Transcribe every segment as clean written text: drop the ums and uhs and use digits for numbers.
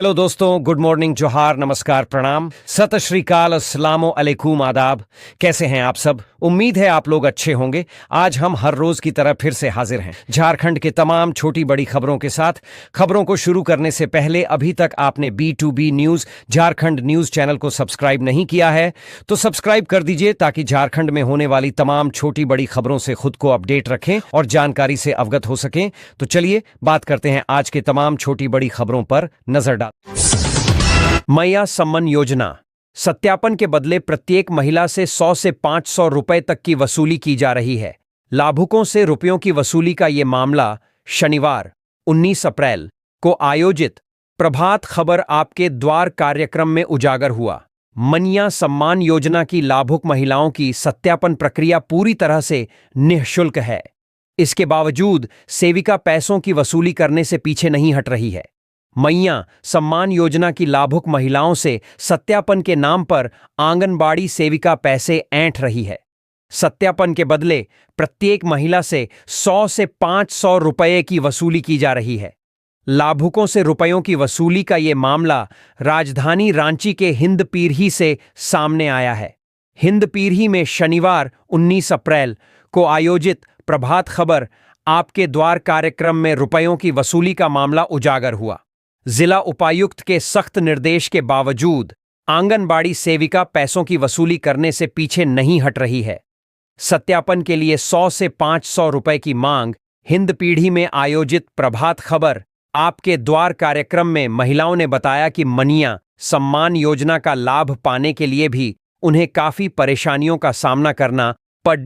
Hello दोस्तों, good morning, जोहार, नमस्कार, प्रणाम, सत श्री अकाल, अस्सलामो अलैकुम, आदाब। कैसे हैं आप सब? उम्मीद है आप लोग अच्छे होंगे। आज हम हर रोज की तरह फिर से हाजिर हैं झारखंड के तमाम छोटी बड़ी खबरों के साथ। खबरों को शुरू करने से पहले अभी तक आपने B2B news Jharkhand news channel को सब्सक्राइब नहीं किया है तो सब्सक्राइब कर दीजिए ताकि झारखंड में होने वाली तमाम छोटी बड़ी खबरों से खुद को अपडेट रखें और जानकारी से अवगत हो सकें। तो चलिए बात करते हैं आज के तमाम छोटी बड़ी खबरों पर नजर डाल। मैया सम्मान योजना, सत्यापन के बदले प्रत्येक महिला से 100 से 500 रुपए तक की वसूली की जा रही है। लाभुकों से रुपयों की वसूली का ये मामला शनिवार 19 अप्रैल को आयोजित प्रभात खबर आपके द्वार कार्यक्रम में उजागर हुआ। मैया सम्मान योजना की लाभुक महिलाओं की सत्यापन प्रक्रिया पूरी तरह से निःशुल्क है। इसके बावजूद सेविका पैसों की वसूली करने से पीछे नहीं हट रही है। मैया सम्मान योजना की लाभुक महिलाओं से सत्यापन के नाम पर आंगनबाड़ी सेविका पैसे ऐंठ रही है। सत्यापन के बदले प्रत्येक महिला से 100 से 500 रुपये की वसूली की जा रही है। लाभुकों से रुपयों की वसूली का ये मामला राजधानी रांची के हिंद पीरही से सामने आया है। हिंद पीरही में शनिवार 19 अप्रैल को आयोजित प्रभात खबर आपके द्वार कार्यक्रम में रुपयों की वसूली का मामला उजागर हुआ। जिला उपायुक्त के सख्त निर्देश के बावजूद आंगनबाड़ी सेविका पैसों की वसूली करने से पीछे नहीं हट रही है। सत्यापन के लिए 100 से 500 रुपए की मांग हिंद पीढ़ी में आयोजित प्रभात खबर आपके द्वार कार्यक्रम में महिलाओं ने बताया कि मैया सम्मान योजना का लाभ पाने के लिए भी उन्हें काफी परेशानियों का सामना करना पड़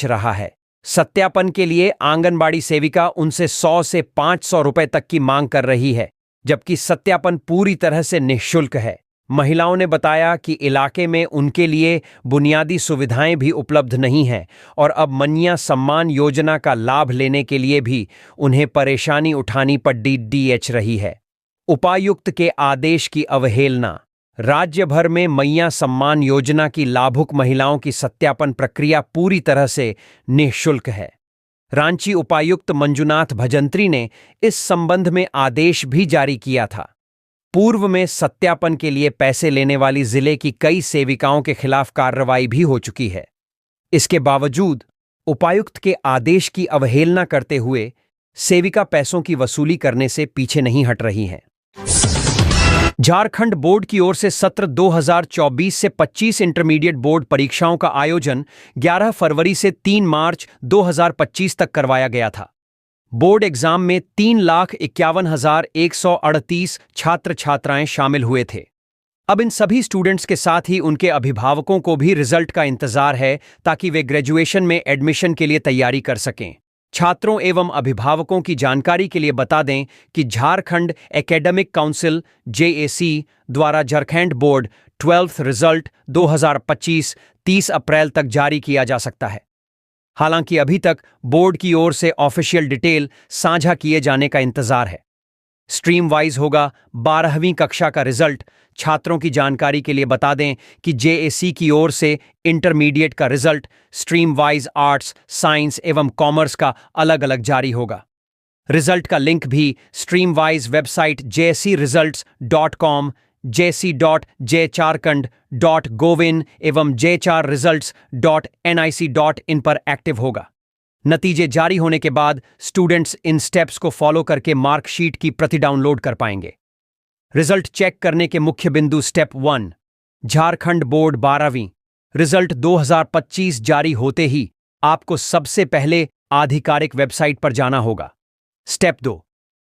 रहा है। सत्यापन के लिए आंगनबाड़ी सेविका उनसे 100 से 500 रुपए तक की मांग कर रही है, जबकि सत्यापन पूरी तरह से निःशुल्क है। महिलाओं ने बताया कि इलाके में उनके लिए बुनियादी सुविधाएं भी उपलब्ध नहीं हैं और अब मैया सम्मान योजना का लाभ लेने के लिए भी उन्हें परेशानी उठानी पड़ रही है। उपायुक्त के आदेश की अवहेलना, राज्य भर में मैया सम्मान योजना की लाभुक महिलाओं की सत्यापन प्रक्रिया पूरी तरह से निःशुल्क है। रांची उपायुक्त मंजुनाथ भजंत्री ने इस संबंध में आदेश भी जारी किया था। पूर्व में सत्यापन के लिए पैसे लेने वाली जिले की कई सेविकाओं के खिलाफ कार्रवाई भी हो चुकी है। इसके बावजूद उपायुक्त के आदेश की अवहेलना करते हुए सेविका पैसों की वसूली करने से पीछे नहीं हट रही हैं। झारखंड बोर्ड की ओर से सत्र 2024 से 25 इंटरमीडिएट बोर्ड परीक्षाओं का आयोजन 11 फरवरी से 3 मार्च 2025 तक करवाया गया था। बोर्ड एग्जाम में 3,51,138 छात्र छात्राएं शामिल हुए थे। अब इन सभी स्टूडेंट्स के साथ ही उनके अभिभावकों को भी रिजल्ट का इंतजार है ताकि वे ग्रेजुएशन में एडमिशन के लिए तैयारी कर सकें। छात्रों एवं अभिभावकों की जानकारी के लिए बता दें कि झारखंड एकेडमिक काउंसिल JAC द्वारा झारखंड बोर्ड 12th रिजल्ट 2025 30 अप्रैल तक जारी किया जा सकता है। हालांकि अभी तक बोर्ड की ओर से ऑफिशियल डिटेल साझा किए जाने का इंतजार है। स्ट्रीम वाइज होगा 12वीं कक्षा का रिजल्ट। छात्रों की जानकारी के लिए बता दें कि JAC की ओर से इंटरमीडिएट का result stream wise arts, science एवं कॉमर्स का अलग अलग जारी होगा। रिजल्ट का लिंक भी stream wise website jcresults.com, jc.jcharkhand.govin एवं jcharresults.nic.in पर एक्टिव होगा। नतीजे जारी होने के बाद स्टूडेंट्स इन स्टेप्स को फॉलो करके मार्कशीट की प्रति डाउनलोड कर पाएंगे। रिजल्ट चेक करने के मुख्य बिंदु स्टेप 1, झारखंड बोर्ड 12वीं रिजल्ट 2025 जारी होते ही आपको सबसे पहले आधिकारिक वेबसाइट पर जाना होगा। स्टेप 2,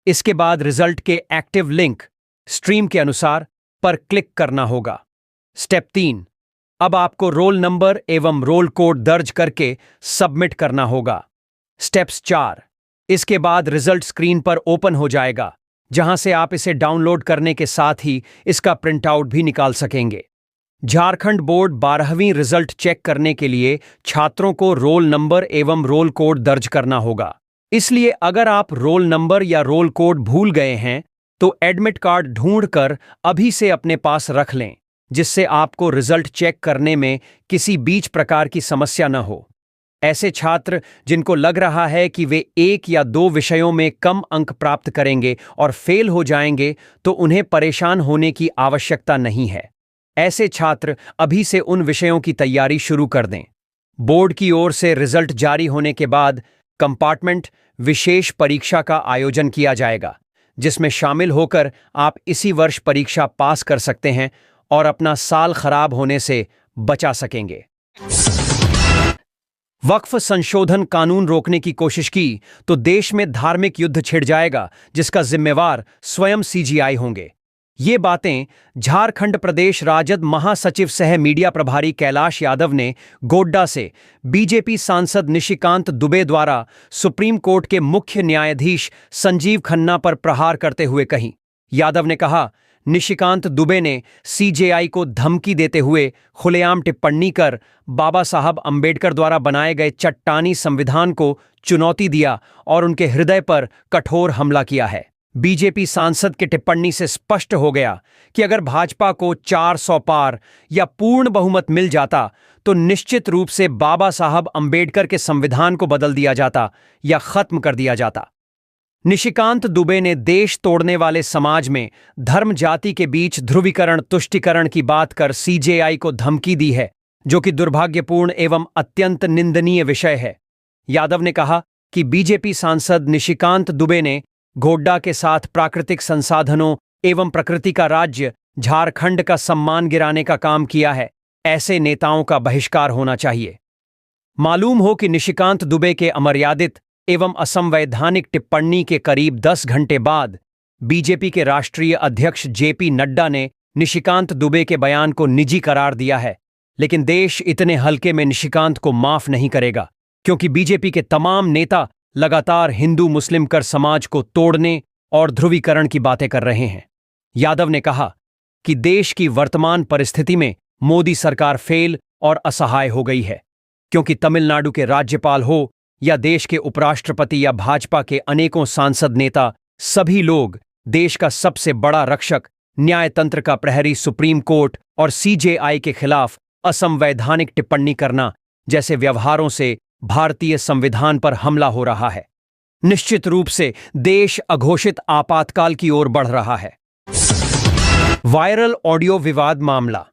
इसके बाद रिजल्ट के एक्टिव लिंक स्ट्रीम के अनुसार पर क्लिक करना होगा। स्टेप 3, अब आपको रोल नंबर एवं रोल कोड दर्ज करके सबमिट करना होगा। स्टेप्स 4, इसके बाद रिजल्ट स्क्रीन पर ओपन हो जाएगा, जहां से आप इसे डाउनलोड करने के साथ ही इसका प्रिंट आउट भी निकाल सकेंगे। झारखंड बोर्ड 12वीं रिजल्ट चेक करने के लिए छात्रों को रोल नंबर एवं रोल कोड दर्ज करना होगा। इसलिए अगर आप रोल नंबर या रोल कोड भूल गए हैं तो एडमिट कार्ड ढूंढकर अभी से अपने पास रख लें, जिससे आपको रिजल्ट चेक करने में किसी बीच प्रकार की समस्या न हो। ऐसे छात्र जिनको लग रहा है कि वे 1 या 2 विषयों में कम अंक प्राप्त करेंगे और फेल हो जाएंगे, तो उन्हें परेशान होने की आवश्यकता नहीं है। ऐसे छात्र अभी से उन विषयों की तैयारी शुरू कर दें। बोर्ड की ओर से रिजल्ट जारी होने के बाद कंपार्टमेंट विशेष परीक्षा का आयोजन किया जाएगा, जिसमें शामिल होकर आप इसी वर्ष परीक्षा पास कर सकते हैं और अपना साल खराब होने से बचा सकेंगे। वक्फ संशोधन कानून रोकने की कोशिश की तो देश में धार्मिक युद्ध छिड़ जाएगा, जिसका जिम्मेवार स्वयं सीजीआई होंगे। ये बातें झारखंड प्रदेश राजद महासचिव सह मीडिया प्रभारी कैलाश यादव ने गोड्डा से बीजेपी सांसद निशिकांत दुबे द्वारा सुप्रीम कोर्ट के मुख्य न्यायाधीश संजीव खन्ना पर प्रहार करते हुए कही। यादव ने कहा, निशिकांत दुबे ने सीजेआई को धमकी देते हुए खुलेआम टिप्पणी कर बाबा साहब अंबेडकर द्वारा बनाए गए चट्टानी संविधान को चुनौती दिया और उनके हृदय पर कठोर हमला किया है। बीजेपी सांसद की टिप्पणी से स्पष्ट हो गया कि अगर भाजपा को 400 पार या पूर्ण बहुमत मिल जाता तो निश्चित रूप से बाबा साहब अंबेडकर के संविधान को बदल दिया जाता या खत्म कर दिया जाता। निशिकांत दुबे ने देश तोड़ने वाले समाज में धर्म जाति के बीच ध्रुवीकरण तुष्टीकरण की बात कर सीजेआई को धमकी दी है, जो कि दुर्भाग्यपूर्ण एवं अत्यंत निंदनीय विषय है। यादव ने कहा कि बीजेपी सांसद निशिकांत दुबे ने गोड्डा के साथ प्राकृतिक संसाधनों एवं प्रकृति का राज्य झारखंड का सम्मान गिराने का काम किया है। ऐसे नेताओं का बहिष्कार होना चाहिए। मालूम हो कि निशिकांत दुबे के अमर्यादित एवं असंवैधानिक टिप्पणी के करीब 10 घंटे बाद बीजेपी के राष्ट्रीय अध्यक्ष जेपी नड्डा ने निशिकांत दुबे के बयान को निजी करार दिया है। लेकिन देश इतने हल्के में निशिकांत को माफ नहीं करेगा, क्योंकि बीजेपी के तमाम नेता लगातार हिंदू मुस्लिम कर समाज को तोड़ने और ध्रुवीकरण की बातें कर रहे हैं। यादव ने कहा कि देश की वर्तमान परिस्थिति में मोदी सरकार फेल और असहाय हो गई है, क्योंकि तमिलनाडु के राज्यपाल हो या देश के उपराष्ट्रपति या भाजपा के अनेकों सांसद नेता, सभी लोग देश का सबसे बड़ा रक्षक न्यायतंत्र का प्रहरी सुप्रीम कोर्ट और सीजेआई के खिलाफ असंवैधानिक टिप्पणी करना जैसे व्यवहारों से भारतीय संविधान पर हमला हो रहा है। निश्चित रूप से देश अघोषित आपातकाल की ओर बढ़ रहा है। वायरल ऑडियो विवाद मामला,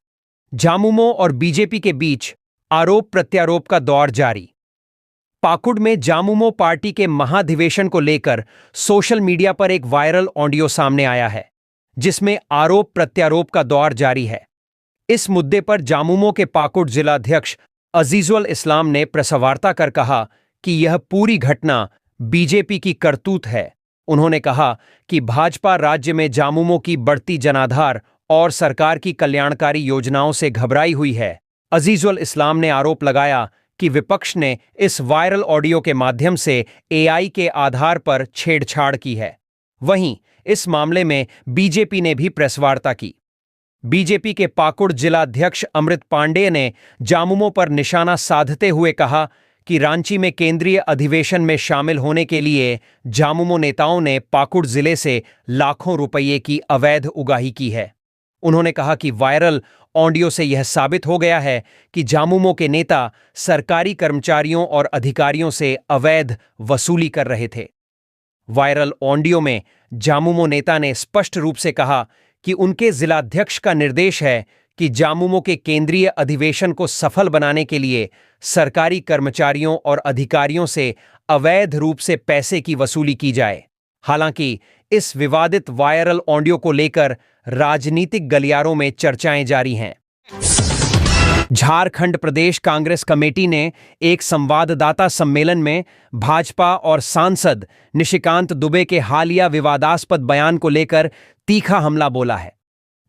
झामुमो और बीजेपी के बीच आरोप प्रत्यारोप का दौर जारी। पाकुड़ में झामुमो पार्टी के महाधिवेशन को लेकर सोशल मीडिया पर एक वायरल ऑडियो सामने आया है, जिसमें आरोप प्रत्यारोप का दौर जारी है। इस मुद्दे पर झामुमो के पाकुड़ जिलाध्यक्ष अजीजुल इस्लाम ने प्रेसवार्ता कर कहा कि यह पूरी घटना बीजेपी की करतूत है। उन्होंने कहा कि भाजपा राज्य में झामुमो की बढ़ती जनाधार और सरकार की कल्याणकारी योजनाओं से घबराई हुई है। अजीजुल इस्लाम ने आरोप लगाया कि विपक्ष ने इस वायरल ऑडियो के माध्यम से एआई के आधार पर छेड़छाड़ की है। वहीं इस मामले में बीजेपी ने भी प्रेसवार्ता की। बीजेपी के पाकुड़ जिलाध्यक्ष अमृत पांडेय ने झामुमो पर निशाना साधते हुए कहा कि रांची में केंद्रीय अधिवेशन में शामिल होने के लिए झामुमो नेताओं ने पाकुड़ जिले से लाखों रुपये की अवैध उगाही की है। उन्होंने कहा कि वायरल ऑडियो से यह साबित हो गया है कि झामुमो के नेता सरकारी कर्मचारियों और अधिकारियों से अवैध वसूली कर रहे थे। वायरल ऑडियो में झामुमो नेता ने स्पष्ट रूप से कहा कि उनके जिलाध्यक्ष का निर्देश है कि झामुमो के केंद्रीय अधिवेशन को सफल बनाने के लिए सरकारी कर्मचारियों और अधिकारियों से अवैध रूप से पैसे की वसूली की जाए। हालांकि इस विवादित वायरल ऑडियो को लेकर राजनीतिक गलियारों में चर्चाएं जारी हैं। झारखंड प्रदेश कांग्रेस कमेटी ने एक संवाददाता सम्मेलन में भाजपा और सांसद निशिकांत दुबे के हालिया विवादास्पद बयान को लेकर तीखा हमला बोला है।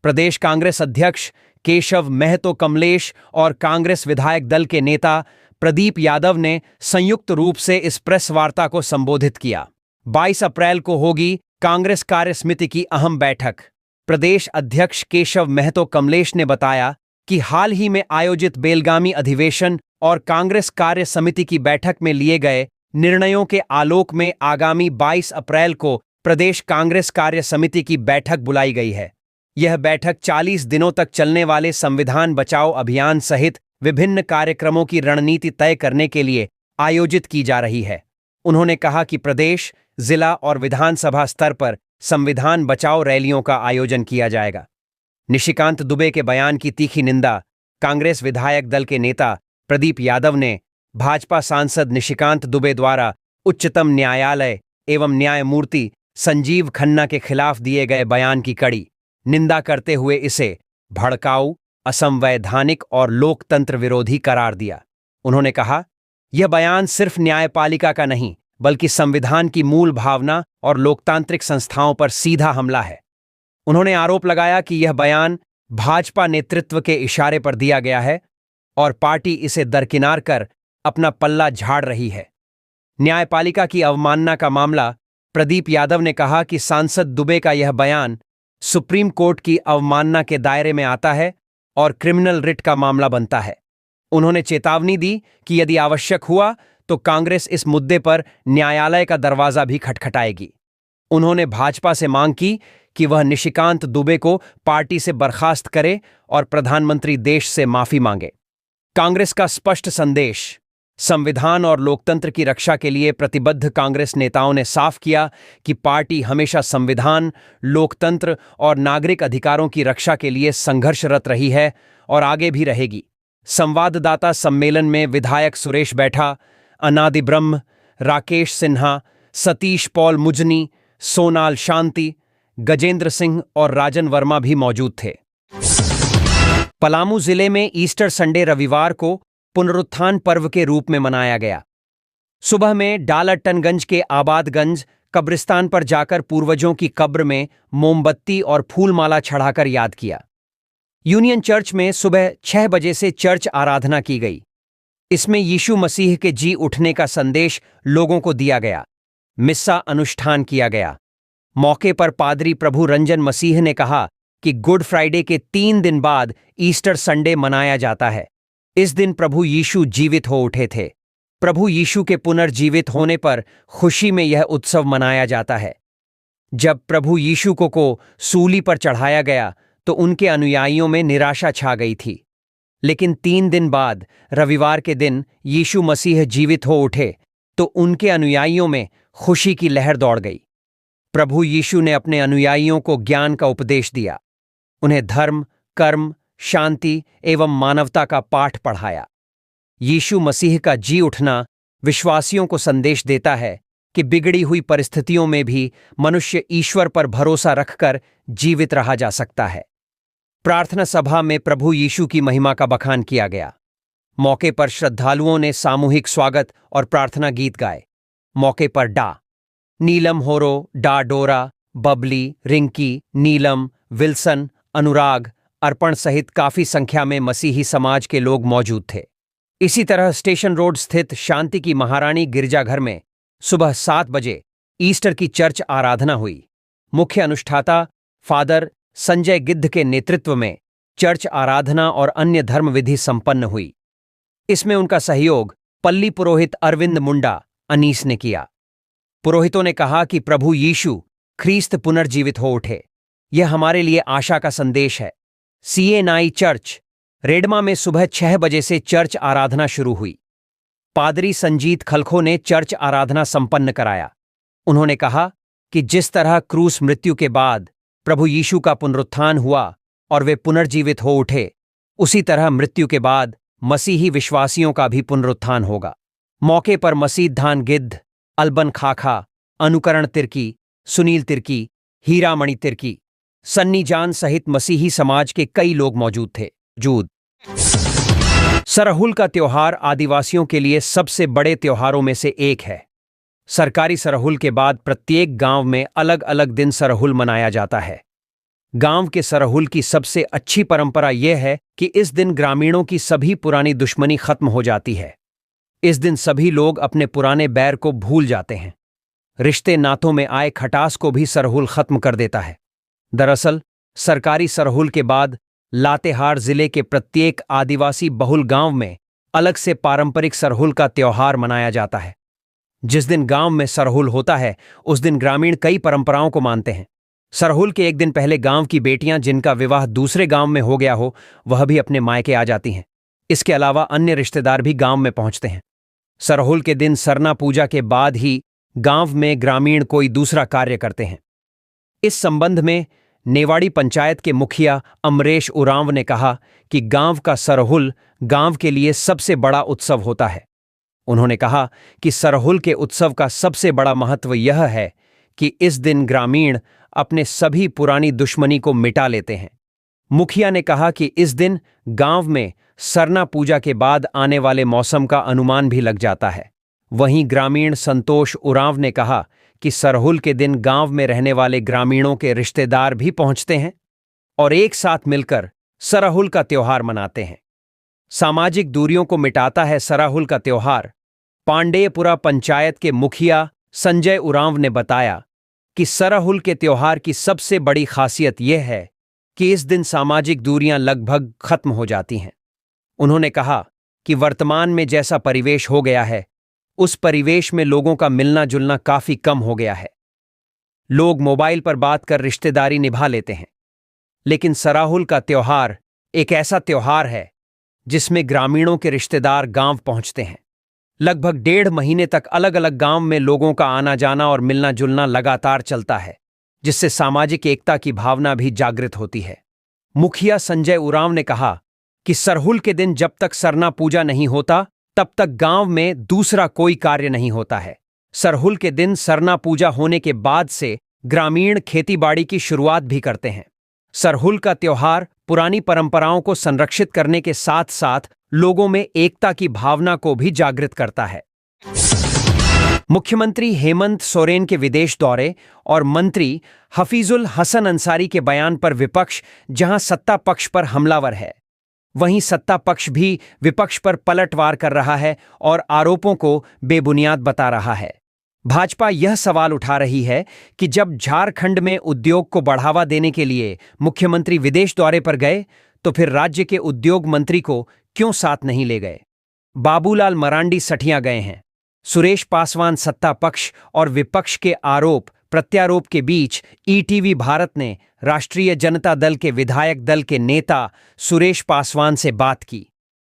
प्रदेश कांग्रेस अध्यक्ष केशव महतो कमलेश और कांग्रेस विधायक दल के नेता प्रदीप यादव ने संयुक्त रूप से इस प्रेस वार्ता को संबोधित किया। 22 अप्रैल को होगी कांग्रेस कार्य समिति की अहम बैठक। प्रदेश अध्यक्ष केशव महतो कमलेश ने बताया कि हाल ही में आयोजित बेलगामी अधिवेशन और कांग्रेस कार्य समिति की बैठक में लिए गए निर्णयों के आलोक में आगामी 22 अप्रैल को प्रदेश कांग्रेस कार्य समिति की बैठक बुलाई गई है। यह बैठक 40 दिनों तक चलने वाले संविधान बचाओ अभियान सहित विभिन्न कार्यक्रमों की रणनीति तय करने के लिए आयोजित की जा रही है। उन्होंने कहा कि प्रदेश, जिला और विधानसभा स्तर पर संविधान बचाओ रैलियों का आयोजन किया जाएगा। निशिकांत दुबे के बयान की तीखी निंदा कांग्रेस विधायक दल के नेता प्रदीप यादव ने भाजपा सांसद निशिकांत दुबे द्वारा उच्चतम न्यायालय एवं न्यायमूर्ति संजीव खन्ना के खिलाफ दिए गए बयान की कड़ी निंदा करते हुए इसे भड़काऊ, असंवैधानिक और लोकतंत्र विरोधी करार दिया। उन्होंने कहा, यह बयान सिर्फ न्यायपालिका का नहीं बल्कि संविधान की मूल भावना और लोकतांत्रिक संस्थाओं पर सीधा हमला है। उन्होंने आरोप लगाया कि यह बयान भाजपा नेतृत्व के इशारे पर दिया गया है और पार्टी इसे दरकिनार कर अपना पल्ला झाड़ रही है। न्यायपालिका की अवमानना का मामला प्रदीप यादव ने कहा कि सांसद दुबे का यह बयान सुप्रीम कोर्ट की अवमानना के दायरे में आता है और क्रिमिनल रिट का मामला बनता है। उन्होंने चेतावनी दी कि यदि आवश्यक हुआ तो कांग्रेस इस मुद्दे पर न्यायालय का दरवाजा भी खटखटाएगी। उन्होंने भाजपा से मांग की कि वह निशिकांत दुबे को पार्टी से बर्खास्त करे और प्रधानमंत्री देश से माफी मांगे। कांग्रेस का स्पष्ट संदेश। संविधान और लोकतंत्र की रक्षा के लिए प्रतिबद्ध कांग्रेस नेताओं ने साफ किया कि पार्टी हमेशा संविधान, लोकतंत्र और नागरिक अधिकारों की रक्षा के लिए संघर्षरत रही है और आगे भी रहेगी। संवाददाता सम्मेलन में विधायक सुरेश बैठा, अनादि ब्रह्म, राकेश सिन्हा, सतीश पॉल मुजनी, सोनाल शांति, गजेंद्र सिंह और राजन वर्मा भी मौजूद थे। पलामू जिले में ईस्टर संडे रविवार को पुनरुत्थान पर्व के रूप में मनाया गया। सुबह में डालटनगंज के आबादगंज कब्रिस्तान पर जाकर पूर्वजों की कब्र में मोमबत्ती और फूलमाला चढ़ाकर याद किया। यूनियन चर्च में सुबह 6 बजे से चर्च आराधना की गई। इसमें यीशु मसीह के जी उठने का संदेश लोगों को दिया गया। मिस्सा अनुष्ठान किया गया। मौके पर पादरी प्रभु रंजन मसीह ने कहा कि गुड फ्राइडे के 3 दिन बाद ईस्टर संडे मनाया जाता है। इस दिन प्रभु यीशु जीवित हो उठे थे। प्रभु यीशु के पुनर्जीवित होने पर खुशी में यह उत्सव मनाया जाता है। जब प्रभु यीशु को सूली पर चढ़ाया गया तो उनके अनुयायियों में निराशा छा गई थी। लेकिन 3 दिन बाद रविवार के दिन यीशु मसीह जीवित हो उठे तो उनके अनुयायियों में खुशी की लहर दौड़ गई। प्रभु यीशु ने अपने अनुयायियों को ज्ञान का उपदेश दिया। उन्हें धर्म, कर्म, शांति एवं मानवता का पाठ पढ़ाया। यीशु मसीह का जी उठना विश्वासियों को संदेश देता है कि बिगड़ी हुई परिस्थितियों में भी मनुष्य ईश्वर पर भरोसा रखकर जीवित रहा जा सकता है। प्रार्थना सभा में प्रभु यीशु की महिमा का बखान किया गया। मौके पर श्रद्धालुओं ने सामूहिक स्वागत और प्रार्थना गीत गाए। मौके पर नीलम होरो, डोरा, बबली, रिंकी, नीलम, विल्सन, अनुराग, अर्पण सहित काफी संख्या में मसीही समाज के लोग मौजूद थे। इसी तरह स्टेशन रोड स्थित शांति की महारानी गिरजाघर में सुबह 7 बजे ईस्टर की चर्च आराधना हुई। मुख्य अनुष्ठाता फादर संजय गिद्ध के नेतृत्व में चर्च आराधना और अन्य धर्म विधि संपन्न हुई। इसमें उनका सहयोग पल्ली पुरोहित अरविंद मुंडा अनीस ने किया। पुरोहितों ने कहा कि प्रभु यीशु ख्रीस्त पुनर्जीवित हो उठे। यह हमारे लिए आशा का संदेश है। CNI चर्च रेडमा में सुबह 6 बजे से चर्च आराधना शुरू हुई। पादरी संजीत खलखो ने चर्च आराधना संपन्न कराया। उन्होंने कहा कि जिस तरह क्रूस मृत्यु के बाद प्रभु यीशु का पुनरुत्थान हुआ और वे पुनर्जीवित हो उठे, उसी तरह मृत्यु के बाद मसीही विश्वासियों का भी पुनरुत्थान होगा। मौके पर मसीदान गिद्ध, अलबन खाखा, अनुकरण तिर्की, सुनील तिर्की, हीरामणि तिर्की, सन्नी जान सहित मसीही समाज के कई लोग मौजूद थे। सरहुल का त्योहार आदिवासियों के लिए सबसे बड़े त्योहारों में से एक है। सरकारी सरहुल के बाद प्रत्येक गांव में अलग अलग दिन सरहुल मनाया जाता है। गांव के सरहुल की सबसे अच्छी परंपरा यह है कि इस दिन ग्रामीणों की सभी पुरानी दुश्मनी खत्म हो जाती है। इस दिन सभी लोग अपने पुराने बैर को भूल जाते हैं। रिश्ते नातों में आए खटास को भी सरहुल खत्म कर देता है। दरअसल सरकारी सरहुल के बाद लातेहार जिले के प्रत्येक आदिवासी बहुल गांव में अलग से पारंपरिक सरहुल का त्योहार मनाया जाता है। जिस दिन गांव में सरहुल होता है उस दिन ग्रामीण कई परंपराओं को मानते हैं। सरहुल के एक दिन पहले गांव की बेटियां जिनका विवाह दूसरे गांव में हो गया हो वह भी अपने मायके आ जाती हैं। इसके अलावा अन्य रिश्तेदार भी गांव में पहुंचते हैं। सरहुल के दिन सरना पूजा के बाद ही गांव में ग्रामीण कोई दूसरा कार्य करते हैं। इस संबंध में नेवाड़ी पंचायत के मुखिया अमरेश उरांव ने कहा कि गांव का सरहुल गांव के लिए सबसे बड़ा उत्सव होता है। उन्होंने कहा कि सरहुल के उत्सव का सबसे बड़ा महत्व यह है कि इस दिन ग्रामीण अपने सभी पुरानी दुश्मनी को मिटा लेते हैं। मुखिया ने कहा कि इस दिन गांव में सरना पूजा के बाद आने वाले मौसम का अनुमान भी लग जाता है। वहीं ग्रामीण संतोष उरांव ने कहा कि सरहुल के दिन गांव में रहने वाले ग्रामीणों के रिश्तेदार भी पहुंचते हैं और एक साथ मिलकर सरहुल का त्योहार मनाते हैं। सामाजिक दूरियों को मिटाता है सरहुल का त्योहार। पांडेयपुरा पंचायत के मुखिया संजय उरांव ने बताया कि सरहुल के त्योहार की सबसे बड़ी खासियत यह है कि इस दिन सामाजिक दूरियां लगभग खत्म हो जाती हैं। उन्होंने कहा कि वर्तमान में जैसा परिवेश हो गया है, उस परिवेश में लोगों का मिलना जुलना काफी कम हो गया है। लोग मोबाइल पर बात कर रिश्तेदारी निभा लेते हैं, लेकिन सरहुल का त्योहार एक ऐसा त्योहार है जिसमें ग्रामीणों के रिश्तेदार गांव पहुंचते हैं। लगभग 1.5 महीने तक अलग अलग गांव में लोगों का आना जाना और मिलना जुलना लगातार चलता है, जिससे सामाजिक एकता की भावना भी जागृत होती है। मुखिया संजय उरांव ने कहा कि सरहुल के दिन जब तक सरना पूजा नहीं होता तब तक गांव में दूसरा कोई कार्य नहीं होता है। सरहुल के दिन सरना पूजा होने के बाद से ग्रामीण खेतीबाड़ी की शुरुआत भी करते हैं। सरहुल का त्योहार पुरानी परंपराओं को संरक्षित करने के साथ साथ लोगों में एकता की भावना को भी जागृत करता है। मुख्यमंत्री हेमंत सोरेन के विदेश दौरे और मंत्री हफीजुल हसन अंसारी के बयान पर विपक्ष जहां सत्ता पक्ष पर हमलावर है, वहीं सत्ता पक्ष भी विपक्ष पर पलटवार कर रहा है और आरोपों को बेबुनियाद बता रहा है। भाजपा यह सवाल उठा रही है कि जब झारखंड में उद्योग को बढ़ावा देने के लिए मुख्यमंत्री विदेश दौरे पर गए तो फिर राज्य के उद्योग मंत्री को क्यों साथ नहीं ले गए। बाबूलाल मरांडी सठिया गए हैं। सुरेश पासवान सत्ता पक्ष और विपक्ष के आरोप प्रत्यारोप के बीच ईटीवी भारत ने राष्ट्रीय जनता दल के विधायक दल के नेता सुरेश पासवान से बात की।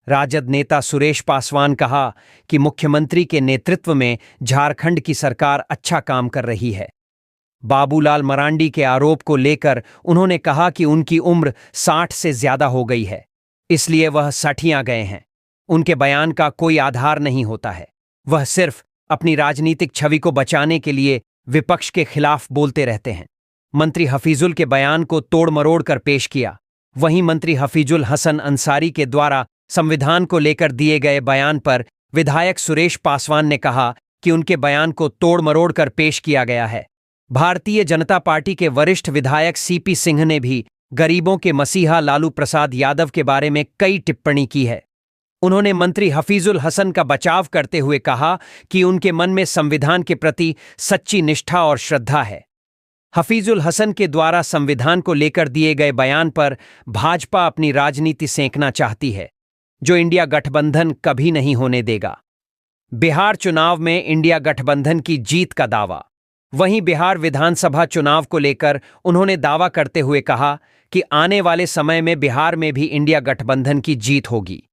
राजद नेता सुरेश पासवान कहा कि मुख्यमंत्री के नेतृत्व में झारखंड की सरकार अच्छा काम कर रही है। बाबूलाल मरांडी के आरोप को लेकर उन्होंने कहा कि उनकी उम्र 60 से ज्यादा हो गई है, इसलिए वह सठिया गए हैं। उनके बयान का कोई आधार नहीं होता है। वह सिर्फ अपनी राजनीतिक छवि को बचाने के लिए विपक्ष के खिलाफ बोलते रहते हैं। मंत्री हफीजुल के बयान को तोड़ मरोड़ कर पेश किया। वहीं मंत्री हफीजुल हसन अंसारी के द्वारा संविधान को लेकर दिए गए बयान पर विधायक सुरेश पासवान ने कहा कि उनके बयान को तोड़ मरोड़ कर पेश किया गया है। भारतीय जनता पार्टी के वरिष्ठ विधायक सीपी सिंह ने भी गरीबों के मसीहा लालू प्रसाद यादव के बारे में कई टिप्पणी की है। उन्होंने मंत्री हफीजुल हसन का बचाव करते हुए कहा कि उनके मन में संविधान के प्रति सच्ची निष्ठा और श्रद्धा है। हफीजुल हसन के द्वारा संविधान को लेकर दिए गए बयान पर भाजपा अपनी राजनीति सेंकना चाहती है, जो इंडिया गठबंधन कभी नहीं होने देगा। बिहार चुनाव में इंडिया गठबंधन की जीत का दावा। वहीं बिहार विधानसभा चुनाव को लेकर उन्होंने दावा करते हुए कहा कि आने वाले समय में बिहार में भी इंडिया गठबंधन की जीत होगी।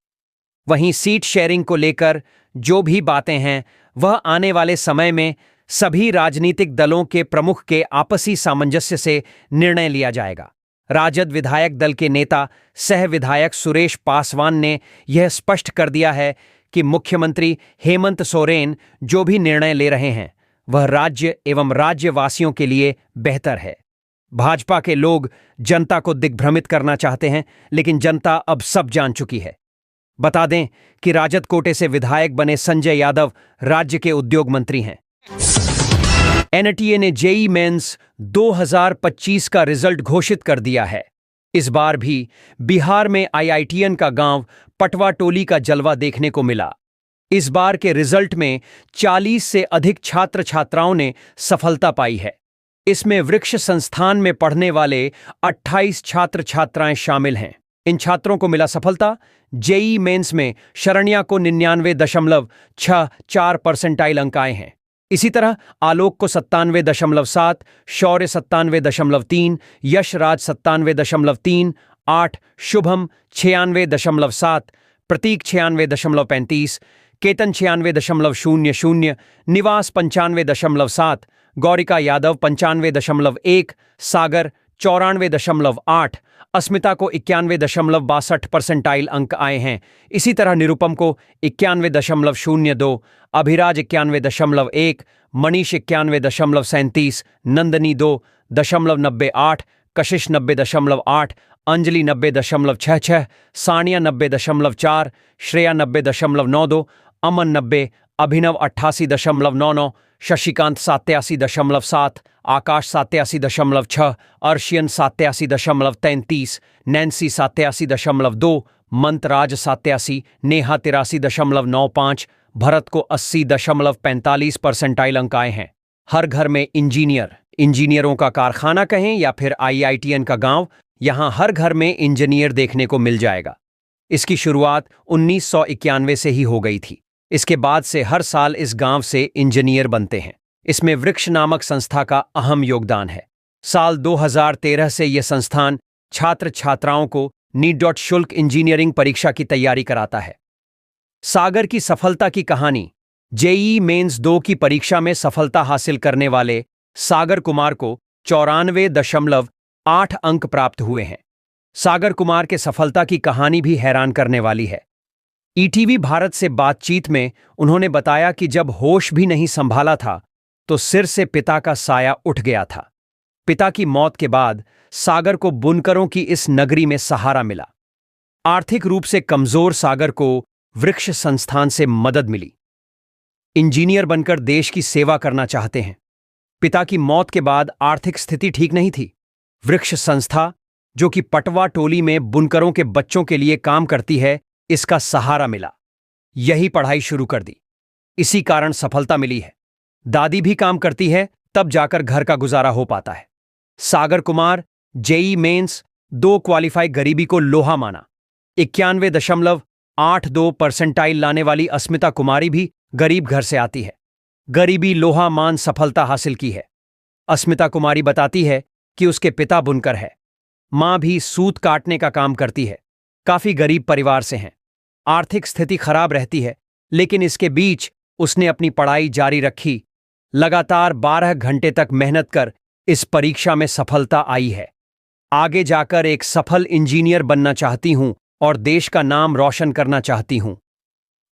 वहीं सीट शेयरिंग को लेकर जो भी बातें हैं, वह आने वाले समय में सभी राजनीतिक दलों के प्रमुख के आपसी सामंजस्य से निर्णय लिया जाएगा। राजद विधायक दल के नेता सह विधायक सुरेश पासवान ने यह स्पष्ट कर दिया है कि मुख्यमंत्री हेमंत सोरेन जो भी निर्णय ले रहे हैं वह राज्य एवं राज्यवासियों के लिए बेहतर है। भाजपा के लोग जनता को दिग्भ्रमित करना चाहते हैं, लेकिन जनता अब सब जान चुकी है। बता दें कि राजद कोटे से विधायक बने संजय यादव राज्य के उद्योग मंत्री हैं। एनटीए ने जेईई मेंस 2025 का रिजल्ट घोषित कर दिया है। इस बार भी बिहार में आईआईटीएन का गांव पटवा टोली का जलवा देखने को मिला। इस बार के रिजल्ट में 40 से अधिक छात्र छात्राओं ने सफलता पाई है। इसमें वृक्ष संस्थान में पढ़ने वाले 28 छात्र छात्राएं शामिल हैं। इन छात्रों को मिला सफलता। जेईई मेंस में शरण्या को 99.64% अंक आए हैं। इसी तरह आलोक को 97.7, शौर्य 97.3, यशराज 97.3, 8 शुभम 96.7, प्रतीक 96.35, केतन 96.00, निवास 95.7, गौरिका यादव 95.1, सागर 94.8, अस्मिता को 91.62% अंक आए हैं। इसी तरह निरुपम को 91.02, अभिराज 91.1, मनीष 91.37, नंदनी 2.98, कशिश 90.8, अंजलि 90.66, सानिया 90.4, श्रेया 90.92, अमन 90, अभिनव 88.99, शशिकांत 87.7, आकाश 87.6, अर्शियन 87.33, नैन्सी 87.2, मंतराज 87, नेहा 83.95, भरत को 80.45% अंक आए हैं। हर घर में इंजीनियरों का कारखाना कहें या फिर IITN का गांव, यहां हर घर में इंजीनियर देखने को मिल जाएगा। इसकी शुरुआत 1991 से ही हो गई थी। इसके बाद से हर साल इस गांव से इंजीनियर बनते हैं। इसमें वृक्ष नामक संस्था का अहम योगदान है। साल 2013 से यह संस्थान छात्र छात्राओं को नीट शुल्क इंजीनियरिंग परीक्षा की तैयारी कराता है। सागर की सफलता की कहानी। JEE मेंस 2 की परीक्षा में सफलता हासिल करने वाले सागर कुमार को 94.8 अंक प्राप्त हुए हैं। सागर कुमार के सफलता की कहानी भी हैरान करने वाली है। ETV भारत से बातचीत में उन्होंने बताया कि जब होश भी नहीं संभाला था तो सिर से पिता का साया उठ गया था। पिता की मौत के बाद सागर को बुनकरों की इस नगरी में सहारा मिला। आर्थिक रूप से कमजोर सागर को वृक्ष संस्थान से मदद मिली। इंजीनियर बनकर देश की सेवा करना चाहते हैं। पिता की मौत के बाद आर्थिक स्थिति ठीक नहीं थी। वृक्ष संस्था, जो कि पटवा टोली में बुनकरों के बच्चों के लिए काम करती है, इसका सहारा मिला। यही पढ़ाई शुरू कर दी। इसी कारण सफलता मिली है। दादी भी काम करती है, तब जाकर घर का गुजारा हो पाता है। Sagar Kumar JEE mains 2 qualify गरीबी को लोहा माना। 91.82% लाने वाली अस्मिता कुमारी भी गरीब घर से आती है। गरीबी लोहा मान सफलता हासिल की है। अस्मिता कुमारी बताती है कि उसके पिता बुनकर है। मां भी सूत काटने का काम करती है। काफी गरीब परिवार से हैं। आर्थिक स्थिति खराब रहती है, लेकिन इसके बीच उसने अपनी पढ़ाई जारी रखी। लगातार 12 घंटे तक मेहनत कर इस परीक्षा में सफलता आई है। आगे जाकर एक सफल इंजीनियर बनना चाहती हूं और देश का नाम रोशन करना चाहती हूं।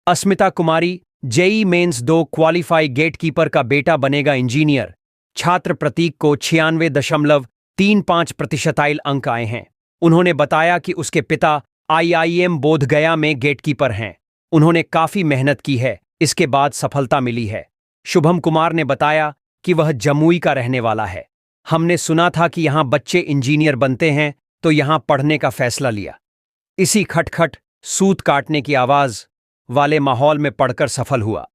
अस्मिता कुमारी JEE मेंस 2 क्वालिफाई गेटकीपर का बेटा बनेगा इंजीनियर। छात्र प्रतीक को 96.35% अंक आए हैं। उन्होंने बताया कि उसके पिता IIM बोधगया में गेटकीपर हैं। उन्होंने काफी मेहनत की है, इसके बाद सफलता मिली है। शुभम कुमार ने बताया कि वह जमुई का रहने वाला है। हमने सुना था कि यहां बच्चे इंजीनियर बनते हैं, तो यहां पढ़ने का फैसला लिया। इसी खटखट सूत काटने की आवाज वाले माहौल में पढ़कर सफल हुआ।